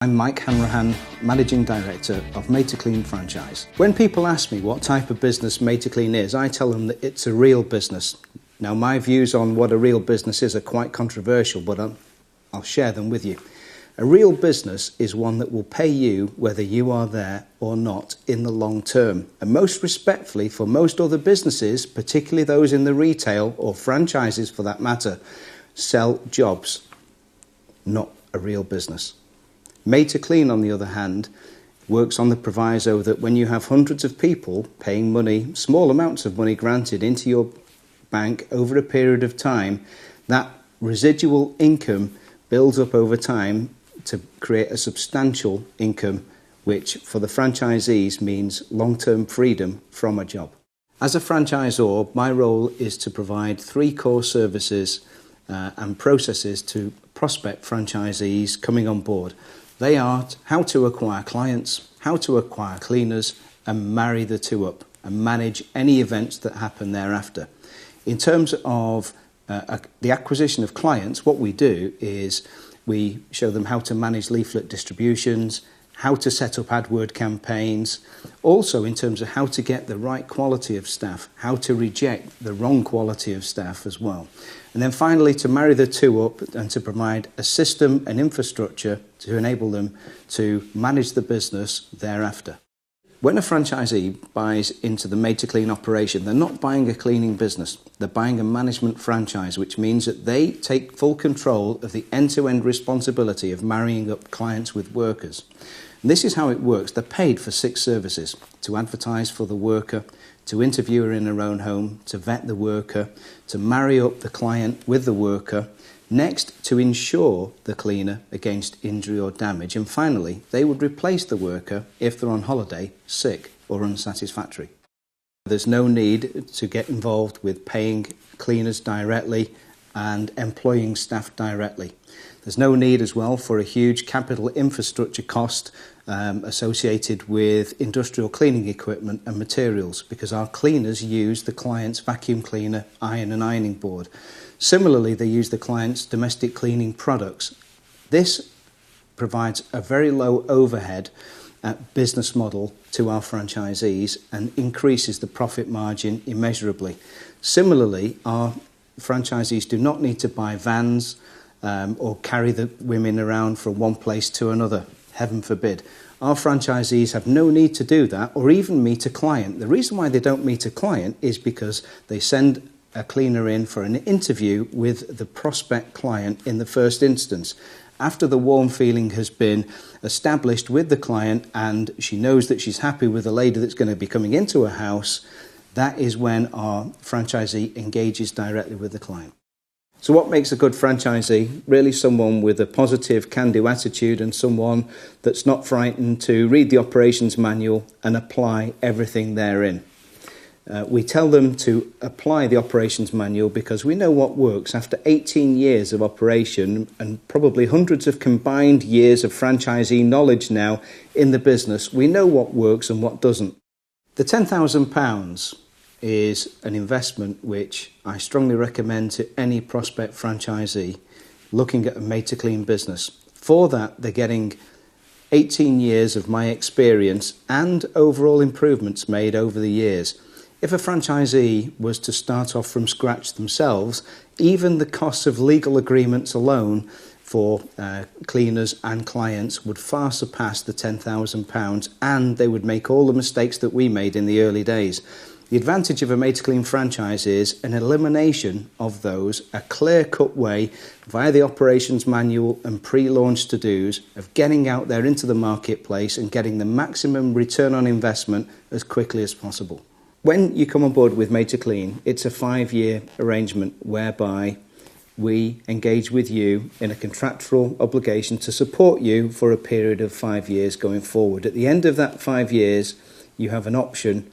I'm Mike Hanrahan, Managing Director of Maid2Clean franchise. When people ask me what type of business Maid2Clean is, I tell them that it's a real business. Now, my views on what a real business is are quite controversial, but I'll share them with you. A real business is one that will pay you whether you are there or not in the long term. And most respectfully, for most other businesses, particularly those in the retail or franchises for that matter, sell jobs, not a real business. Maid2Clean, on the other hand, works on the proviso that when you have hundreds of people paying money, small amounts of money granted into your bank over a period of time, that residual income builds up over time to create a substantial income, which for the franchisees means long-term freedom from a job. As a franchisor, my role is to provide 3 core services and processes to prospect franchisees coming on board. They are how to acquire clients, how to acquire cleaners, and marry the two up and manage any events that happen thereafter. In terms of the acquisition of clients, what we do is we show them how to manage leaflet distributions, how to set up AdWord campaigns, also in terms of how to get the right quality of staff, how to reject the wrong quality of staff as well. And then finally, to marry the two up and to provide a system and infrastructure to enable them to manage the business thereafter. When a franchisee buys into the Maid2Clean operation, they're not buying a cleaning business. They're buying a management franchise, which means that they take full control of the end-to-end responsibility of marrying up clients with workers. And this is how it works. They're paid for 6 services: to advertise for the worker, to interview her in her own home, to vet the worker, to marry up the client with the worker, next to insure the cleaner against injury or damage, and finally they would replace the worker if they're on holiday, sick or unsatisfactory. There's no need to get involved with paying cleaners directly and employing staff directly. There's no need as well for a huge capital infrastructure cost associated with industrial cleaning equipment and materials, because our cleaners use the client's vacuum cleaner, iron and ironing board. Similarly, they use the client's domestic cleaning products. This provides a very low overhead business model to our franchisees and increases the profit margin immeasurably. Similarly, our franchisees do not need to buy vans or carry the women around from one place to another, heaven forbid. Our franchisees have no need to do that or even meet a client. The reason why they don't meet a client is because they send a cleaner in for an interview with the prospect client in the first instance. After the warm feeling has been established with the client and she knows that she's happy with the lady that's going to be coming into her house, that is when our franchisee engages directly with the client. So what makes a good franchisee? Really someone with a positive can-do attitude and someone that's not frightened to read the operations manual and apply everything therein. We tell them to apply the operations manual because we know what works. After 18 years of operation and probably hundreds of combined years of franchisee knowledge now in the business, we know what works and what doesn't. The £10,000 is an investment which I strongly recommend to any prospect franchisee looking at a Maid2Clean business. For that, they're getting 18 years of my experience and overall improvements made over the years. If a franchisee was to start off from scratch themselves, even the costs of legal agreements alone for cleaners and clients would far surpass the £10,000, and they would make all the mistakes that we made in the early days. The advantage of a Maid2Clean franchise is an elimination of those, a clear-cut way via the operations manual and pre-launch to-dos of getting out there into the marketplace and getting the maximum return on investment as quickly as possible. When you come on board with Maid2Clean, it's a 5-year arrangement whereby we engage with you in a contractual obligation to support you for a period of 5 years going forward. At the end of that 5 years, you have an option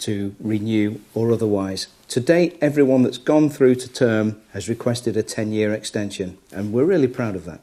to renew or otherwise. To date, everyone that's gone through to term has requested a 10-year extension, and we're really proud of that.